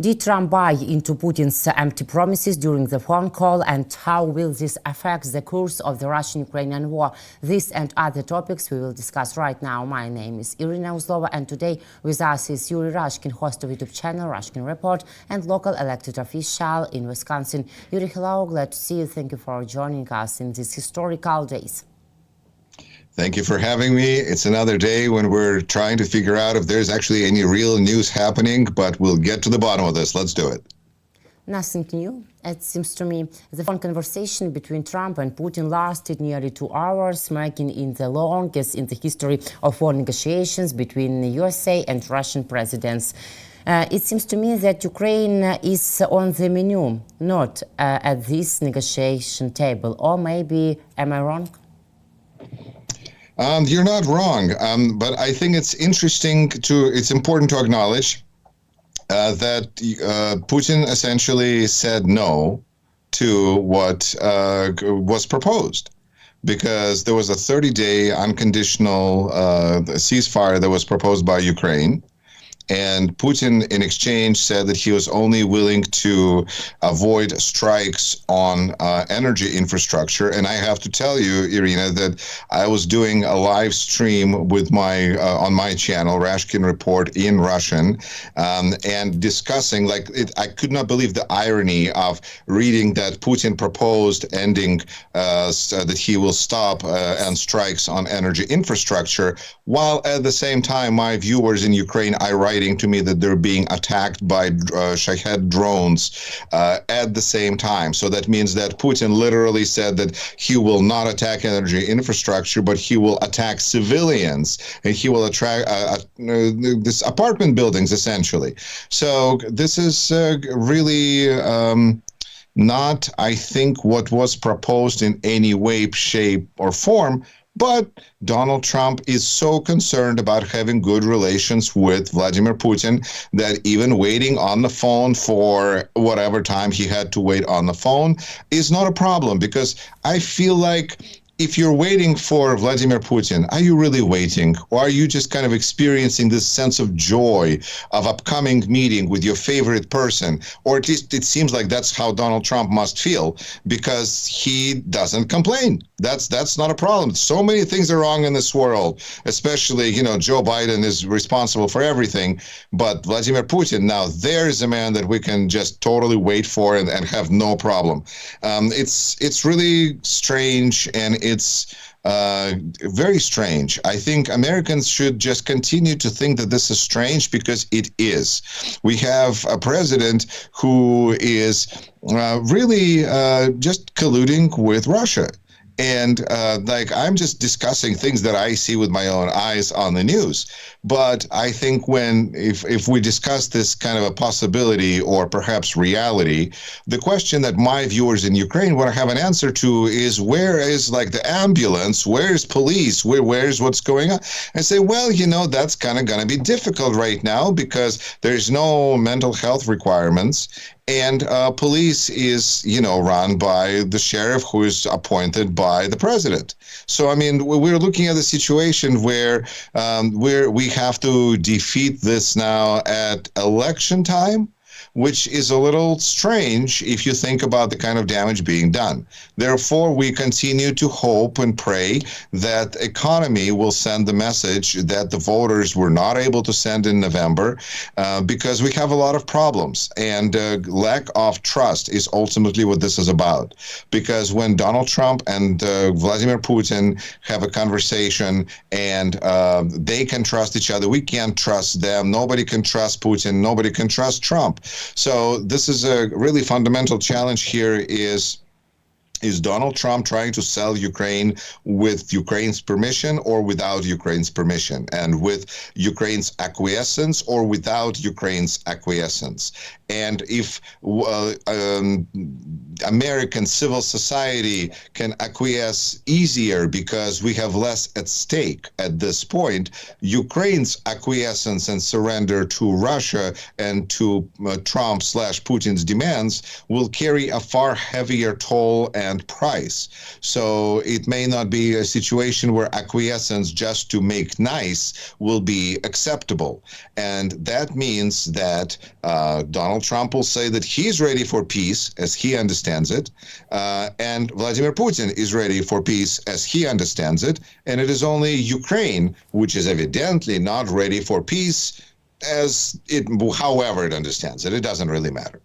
Did Trump buy into Putin's empty promises during the phone call, and how will this affect the course of the Russian-Ukrainian war? This and other topics we will discuss right now. My name is Irina Uzlova, and today with us is Yuri Rashkin, host of YouTube channel RashkinReport and local elected official in Wisconsin. Yuri, hello, glad to see you. Thank you for joining us in these historical days. Thank you for having me. It's another day when we're trying to figure out if there's actually any real news happening, but we'll get to the bottom of this. Let's do it. Nothing new, it seems to me. The phone conversation between Trump and Putin lasted nearly 2 hours, making it the longest in the history of war negotiations between the USA and Russian presidents. It seems to me that Ukraine is on the menu, not at this negotiation table. Or maybe, am I wrong? You're not wrong, but I think it's important to acknowledge that Putin essentially said no to what was proposed, because there was a 30-day unconditional ceasefire that was proposed by Ukraine. And Putin, in exchange, said that he was only willing to avoid strikes on energy infrastructure. And I have to tell you, Irina, that I was doing a live stream with on my channel, RashkinReport, in Russian, and discussing, I could not believe the irony of reading that Putin proposed ending, that he will stop and strikes on energy infrastructure, while at the same time, my viewers in Ukraine are writing to me that they're being attacked by Shahed drones at the same time. So that means that Putin literally said that he will not attack energy infrastructure, but he will attack civilians, and he will attract this apartment buildings, essentially. So this is really not, I think, what was proposed in any way, shape, or form. But Donald Trump is so concerned about having good relations with Vladimir Putin that even waiting on the phone for whatever time he had to wait on the phone is not a problem, because I feel like if you're waiting for Vladimir Putin, are you really waiting? Or are you just kind of experiencing this sense of joy of upcoming meeting with your favorite person? Or at least it seems like that's how Donald Trump must feel, because he doesn't complain. That's not a problem. So many things are wrong in this world, especially, Joe Biden is responsible for everything. But Vladimir Putin, now there is a man that we can just totally wait for and have no problem. It's really strange, and it's very strange. I think Americans should just continue to think that this is strange, because it is. We have a president who is really just colluding with Russia. And I'm just discussing things that I see with my own eyes on the news. But I think if we discuss this kind of a possibility or perhaps reality, the question that my viewers in Ukraine want to have an answer to is, where is the ambulance? Where is police? Where is what's going on? I say, well, that's kind of going to be difficult right now, because there's no mental health requirements. And police is, run by the sheriff, who is appointed by the president. So, I mean, we're looking at a situation where we have to defeat this now at election time, which is a little strange if you think about the kind of damage being done. Therefore, we continue to hope and pray that the economy will send the message that the voters were not able to send in November, because we have a lot of problems, and lack of trust is ultimately what this is about. Because when Donald Trump and Vladimir Putin have a conversation and they can trust each other, we can't trust them. Nobody can trust Putin. Nobody can trust Trump. So this is a really fundamental challenge here. Is Donald Trump trying to sell Ukraine with Ukraine's permission or without Ukraine's permission, and with Ukraine's acquiescence or without Ukraine's acquiescence? And if American civil society can acquiesce easier because we have less at stake at this point, Ukraine's acquiescence and surrender to Russia and to Trump/Putin's demands will carry a far heavier toll and and price. So it may not be a situation where acquiescence just to make nice will be acceptable. And that means that Donald Trump will say that he's ready for peace as he understands it, and Vladimir Putin is ready for peace as he understands it, and it is only Ukraine which is evidently not ready for peace as it, however it understands it. It doesn't really matter.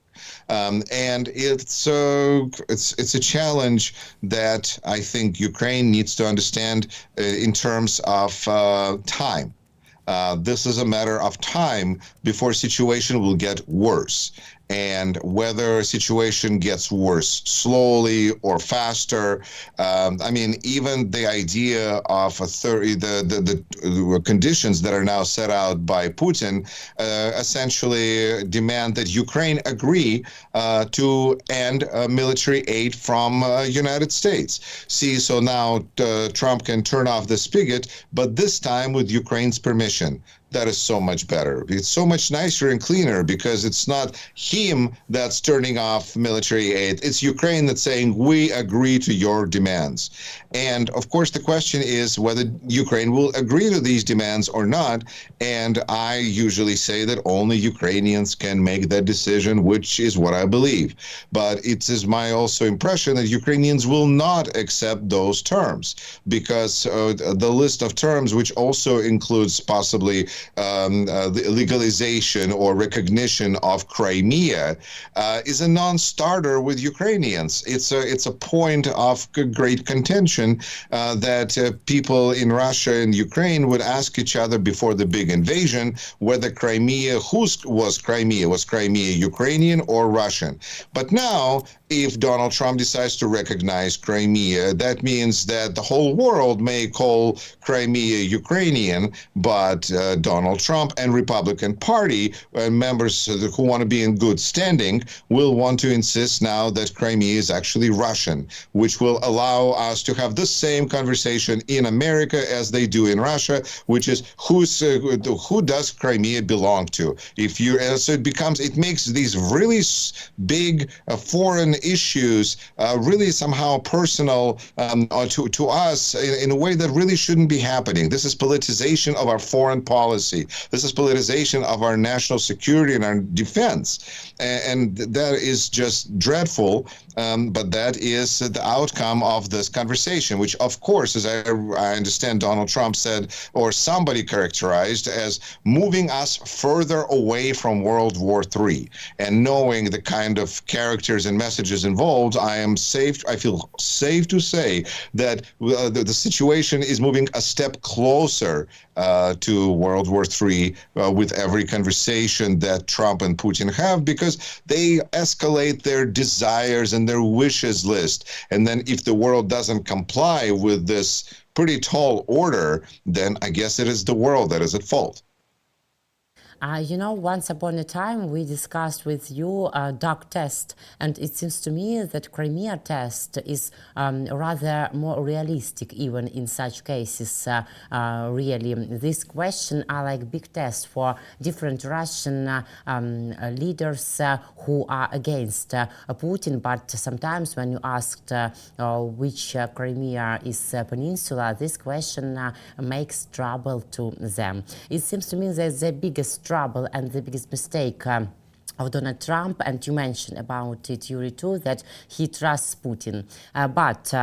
And it's a challenge that I think Ukraine needs to understand in terms of time. This is a matter of time before situation will get worse. And whether a situation gets worse slowly or faster, I mean, even the idea of the conditions that are now set out by Putin essentially demand that Ukraine agree to end military aid from United States. See, so now Trump can turn off the spigot, but this time with Ukraine's permission. That is so much better. It's so much nicer and cleaner because it's not him that's turning off military aid. It's Ukraine that's saying, we agree to your demands. And of course, the question is whether Ukraine will agree to these demands or not. And I usually say that only Ukrainians can make that decision, which is what I believe. But it is my also impression that Ukrainians will not accept those terms because the list of terms, which also includes possibly the legalization or recognition of Crimea, is a non-starter with Ukrainians. It's a point of great contention that people in Russia and Ukraine would ask each other before the big invasion whether Crimea, was Crimea Ukrainian or Russian? But now, if Donald Trump decides to recognize Crimea, that means that the whole world may call Crimea Ukrainian, but Donald Trump and Republican Party members who want to be in good standing will want to insist now that Crimea is actually Russian, which will allow us to have the same conversation in America as they do in Russia, which is who does Crimea belong to? If you so it makes these really big foreign issues really somehow personal to us in a way that really shouldn't be happening. This is politicization of our foreign policy. This is politicization of our national security and our defense. And that is just dreadful. But that is the outcome of this conversation, which, of course, as I understand Donald Trump said, or somebody characterized as moving us further away from World War III. And knowing the kind of characters and messages involved, I feel safe to say that the situation is moving a step closer to World War III with every conversation that Trump and Putin have, because they escalate their desires and their wishes list. And then if the world doesn't comply with this pretty tall order, then I guess it is the world that is at fault. Once upon a time we discussed with you dark test, and it seems to me that Crimea test is rather more realistic even in such cases. Really, this question are like big tests for different Russian leaders who are against Putin, but sometimes when you asked which Crimea is peninsula, this question makes trouble to them. It seems to me that the biggest trouble and the biggest mistake of Donald Trump, and you mentioned about it, Yuri, too, that he trusts Putin. But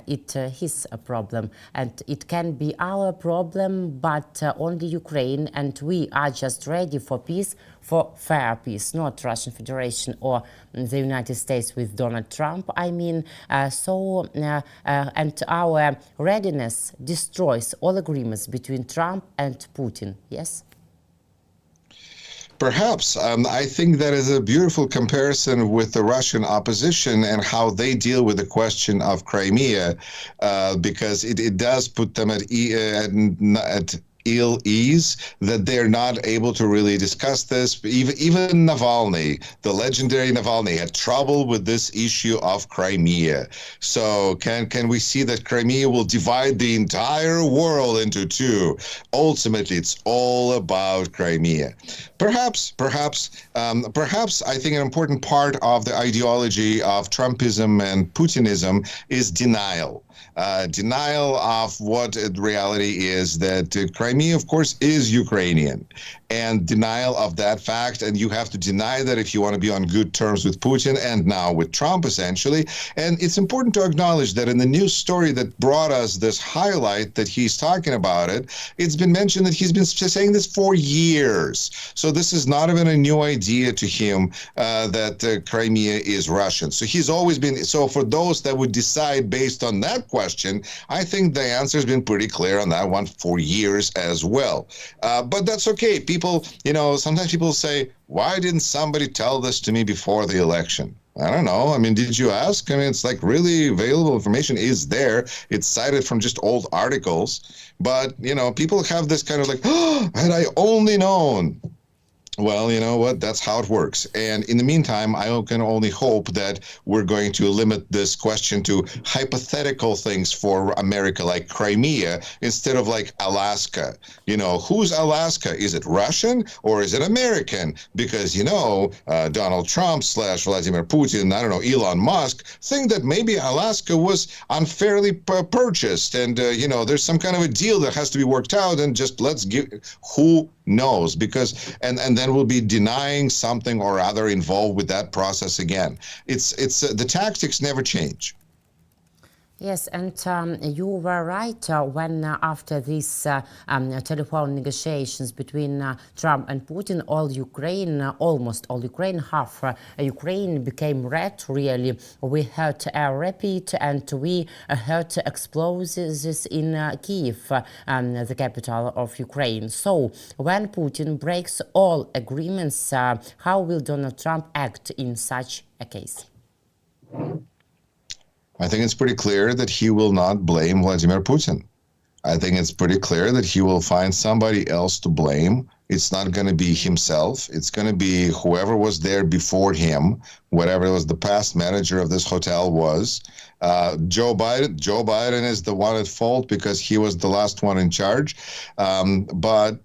it is a problem, and it can be our problem, but only Ukraine, and we are just ready for peace, for fair peace, not Russian Federation or the United States with Donald Trump. I mean, and our readiness destroys all agreements between Trump and Putin, yes? Perhaps. I think that is a beautiful comparison with the Russian opposition and how they deal with the question of Crimea, because it does put them at ill ease that they're not able to really discuss this. Even Navalny, the legendary Navalny, had trouble with this issue of Crimea. So can we see that Crimea will divide the entire world into two? Ultimately, it's all about Crimea. Perhaps I think an important part of the ideology of Trumpism and Putinism is denial. Denial of what reality is, that Crimea, of course, is Ukrainian, and denial of that fact. And you have to deny that if you want to be on good terms with Putin and now with Trump, essentially. And it's important to acknowledge that in the news story that brought us this highlight that he's talking about it's been mentioned that he's been saying this for years. So this is not even a new idea to him that Crimea is Russian. So he's always been, so for those that would decide based on that question, I think the answer has been pretty clear on that one for years as well. But that's okay. People, sometimes people say, why didn't somebody tell this to me before the election? I don't know. I mean, did you ask? I mean, it's like really available information is there. It's cited from just old articles. But, people have this kind of like, oh, had I only known. Well, you know what? That's how it works. And in the meantime, I can only hope that we're going to limit this question to hypothetical things for America, like Crimea, instead of like Alaska. Who's Alaska? Is it Russian or is it American? Because, Donald Trump / Vladimir Putin, I don't know, Elon Musk, think that maybe Alaska was unfairly purchased. And, there's some kind of a deal that has to be worked out, and just let's give, who knows? Because, and then we'll be denying something or other involved with that process again. It's the tactics never change. Yes, and you were right when after these telephone negotiations between Trump and Putin, almost all Ukraine, half Ukraine became red, really. We heard air raid and we heard explosives in Kiev, the capital of Ukraine. So when Putin breaks all agreements, how will Donald Trump act in such a case? I think it's pretty clear that he will not blame Vladimir Putin. I think it's pretty clear that he will find somebody else to blame. It's not going to be himself. It's going to be whoever was there before him, whatever was the past manager of this hotel was. Joe Biden. Joe Biden is the one at fault because he was the last one in charge. But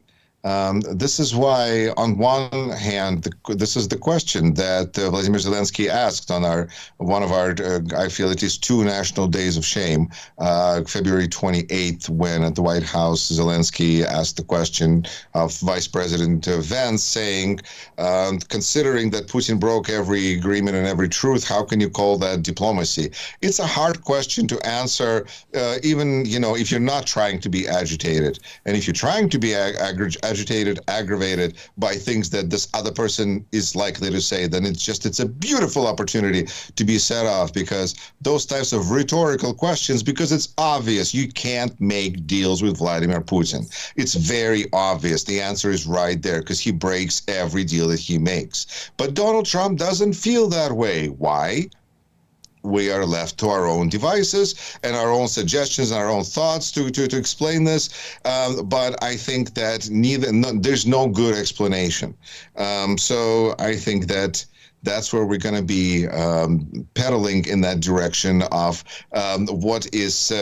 this is why, on one hand, this is the question that Vladimir Zelensky asked on one of our, I feel it is 2 national days of shame, February 28th, when at the White House, Zelensky asked the question of Vice President Vance, saying, considering that Putin broke every agreement and every truth, how can you call that diplomacy? It's a hard question to answer, even, if you're not trying to be agitated. And if you're trying to be agitated, aggravated by things that this other person is likely to say, then it's a beautiful opportunity to be set off, because those types of rhetorical questions, because it's obvious you can't make deals with Vladimir Putin. It's very obvious. The answer is right there, because he breaks every deal that he makes. But Donald Trump doesn't feel that way. Why? We are left to our own devices and our own suggestions and our own thoughts to explain this. But I think that there's no good explanation. So I think that that's where we're going to be pedaling in that direction of what is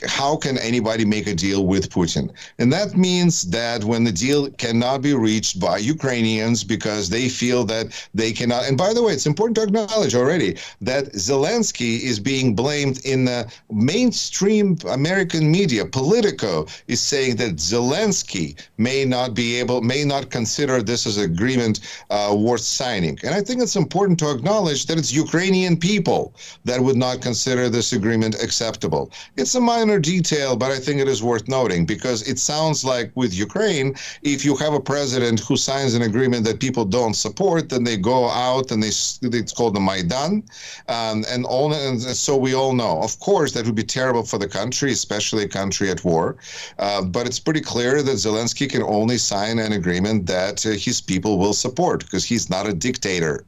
how can anybody make a deal with Putin? And that means that when the deal cannot be reached by Ukrainians because they feel that they cannot, and by the way, it's important to acknowledge already that Zelensky is being blamed in the mainstream American media. Politico is saying that Zelensky may not consider this as an agreement worth signing. And I think it's important to acknowledge that it's Ukrainian people that would not consider this agreement acceptable. It's a minor detail, but I think it is worth noting, because it sounds like with Ukraine, if you have a president who signs an agreement that people don't support, then they go out and it's called the Maidan. And so we all know, of course, that would be terrible for the country, especially a country at war. But it's pretty clear that Zelensky can only sign an agreement that his people will support, because he's not a dictator.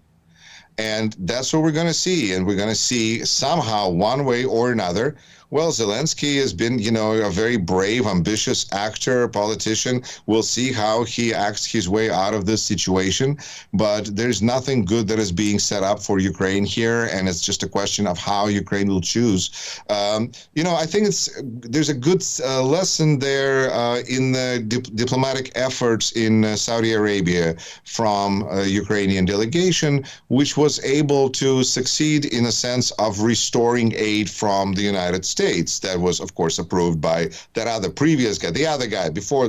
And that's what we're going to see. And we're going to see somehow, one way or another, Well, Zelensky has been, a very brave, ambitious actor, politician. We'll see how he acts his way out of this situation. But there's nothing good that is being set up for Ukraine here, and it's just a question of how Ukraine will choose. I think there's a good lesson there in the diplomatic efforts in Saudi Arabia from a Ukrainian delegation, which was able to succeed in a sense of restoring aid from the United States. That was, of course, approved by that other previous guy, the other guy before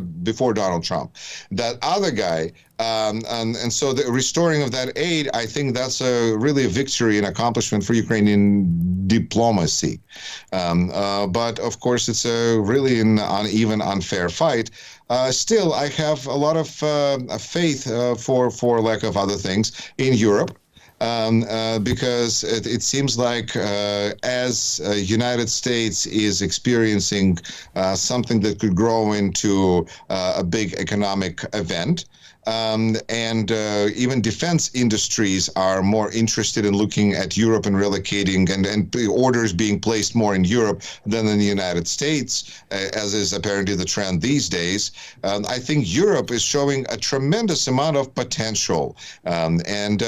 Donald Trump. That other guy. And so the restoring of that aid, I think that's really a victory and accomplishment for Ukrainian diplomacy. But of course, it's a really an uneven, unfair fight. Still, I have a lot of faith, for lack of other things, in Europe. Because it seems like as United States is experiencing something that could grow into a big economic event, and even defense industries are more interested in looking at Europe and relocating and orders being placed more in Europe than in the United States, as is apparently the trend these days. I think Europe is showing a tremendous amount of potential. And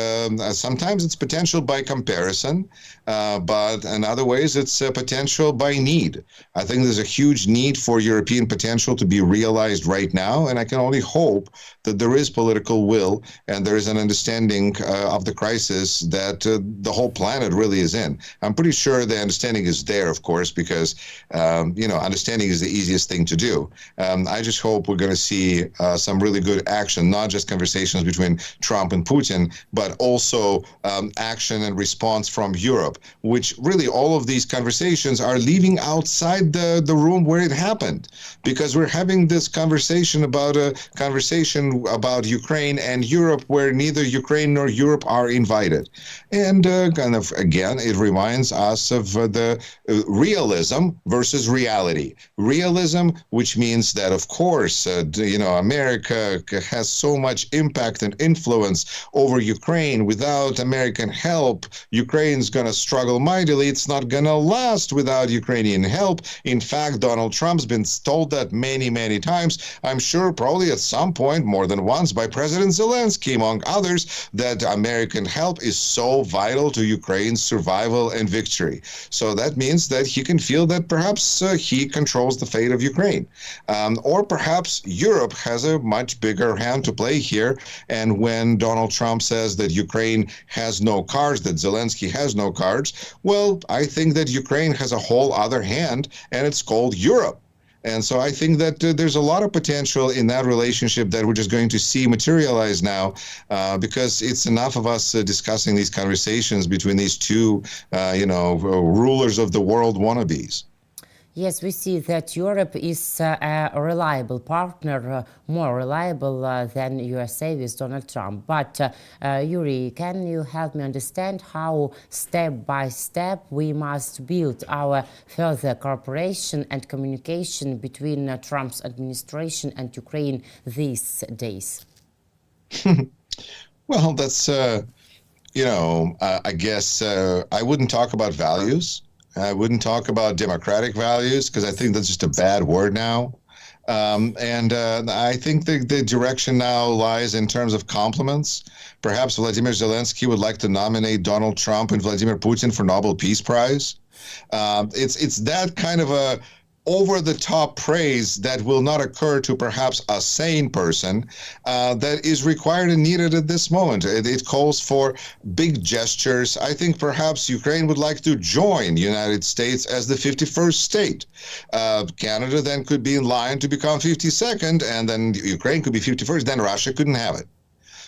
sometimes it's potential by comparison, but in other ways it's potential by need. I think there's a huge need for European potential to be realized right now, and I can only hope that there is political will and there is an understanding of the crisis that the whole planet really is in. I'm pretty sure the understanding is there, of course, because, understanding is the easiest thing to do. I just hope we're going to see some really good action, not just conversations between Trump and Putin, but also action and response from Europe, which really all of these conversations are leaving outside the room where it happened, because we're having this conversation about about Ukraine and Europe where neither Ukraine nor Europe are invited. And kind of, again, it reminds us of the realism versus reality. Realism, which means that, of course, America has so much impact and influence over Ukraine. Without American help, Ukraine's going to struggle mightily. It's not going to last without Ukrainian help. In fact, Donald Trump's been told that many, many times. I'm sure probably at some point, more than once, by President Zelensky, among others, that American help is so vital to Ukraine's survival and victory. So that means that he can feel that perhaps he controls the fate of Ukraine. Or perhaps Europe has a much bigger hand to play here. And when Donald Trump says that Ukraine has no cards, that Zelensky has no cards, well, I think that Ukraine has a whole other hand, and it's called Europe. And so I think that there's a lot of potential in that relationship that we're just going to see materialize now, because it's enough of us discussing these conversations between these two, rulers of the world wannabes. Yes, we see that Europe is a reliable partner, more reliable than USA with Donald Trump. But Yuri, can you help me understand how step by step we must build our further cooperation and communication between Trump's administration and Ukraine these days? Well, that's, I guess I wouldn't talk about values. I wouldn't talk about democratic values because I think that's just a bad word now. And I think the direction now lies in terms of compliments. Perhaps Vladimir Zelensky would like to nominate Donald Trump and Vladimir Putin for Nobel Peace Prize. It's that kind of a over-the-top praise that will not occur to perhaps a sane person that is required and needed at this moment. It calls for big gestures. I think perhaps Ukraine would like to join the United States as the 51st state. Canada then could be in line to become 52nd, and then Ukraine could be 51st. Then Russia couldn't have it.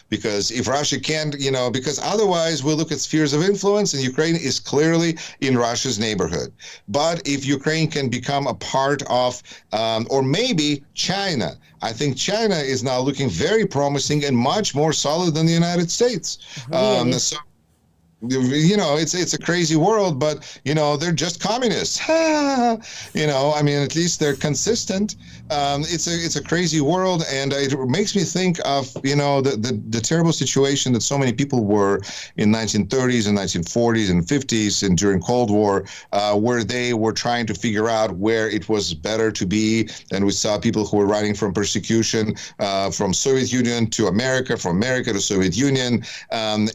Because if Russia can't, because otherwise we'll look at spheres of influence, and Ukraine is clearly in Russia's neighborhood. But if Ukraine can become a part of, or maybe China, I think China is now looking very promising and much more solid than the United States. Really? you know, it's a crazy world, but you know, they're just communists. You know, I mean, at least they're consistent. It's a crazy world, and it makes me think of, you know, the terrible situation that so many people were in 1930s and 1940s and 50s and during Cold War, where they were trying to figure out where it was better to be, and we saw people who were running from persecution, from Soviet Union to America, from America to Soviet Union.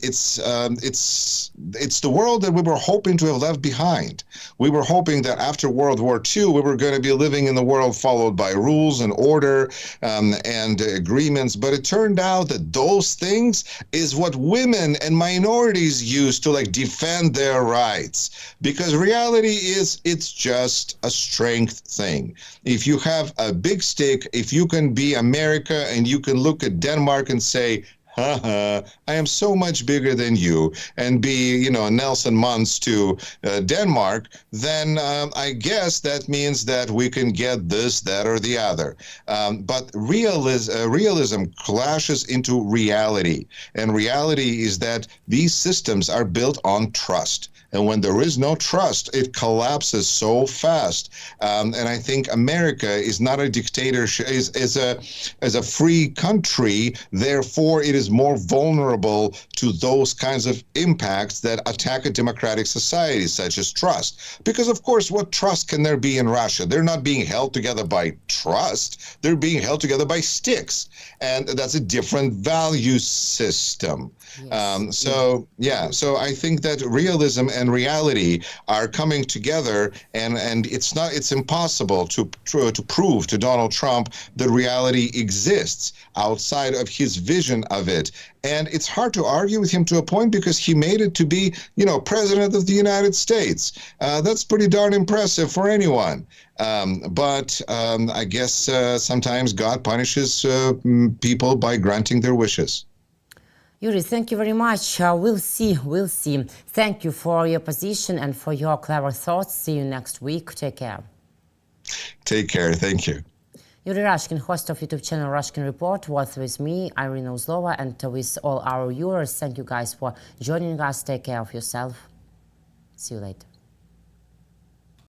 It's the world that we were hoping to have left behind. We were hoping that after World War II, we were going to be living in the world followed by rules and order, and agreements. But it turned out that those things is what women and minorities use to like defend their rights. Because reality is, it's just a strength thing. If you have a big stick, if you can be America and you can look at Denmark and say, I am so much bigger than you, and be, you know, Nelson Muntz to Denmark, then I guess that means that we can get this, that, or the other. But realism clashes into reality, and reality is that these systems are built on trust. And when there is no trust, it collapses so fast. And I think America is not a dictatorship, is a free country. Therefore, it is more vulnerable to those kinds of impacts that attack a democratic society, such as trust. Because, of course, what trust can there be in Russia? They're not being held together by trust. They're being held together by sticks. And that's a different value system. Yes. So I think that realism and reality are coming together, and it's impossible to prove to Donald Trump that reality exists outside of his vision of it. And it's hard to argue with him to a point, because he made it to be, you know, president of the United States. That's pretty darn impressive for anyone. But I guess sometimes God punishes people by granting their wishes. Yuri, thank you very much. We'll see. Thank you for your position and for your clever thoughts. See you next week. Take care. Take care. Thank you. Yuri Rashkin, host of YouTube channel Rashkin Report, was with me, Irina Uzlova, and with all our viewers. Thank you guys for joining us. Take care of yourself. See you later.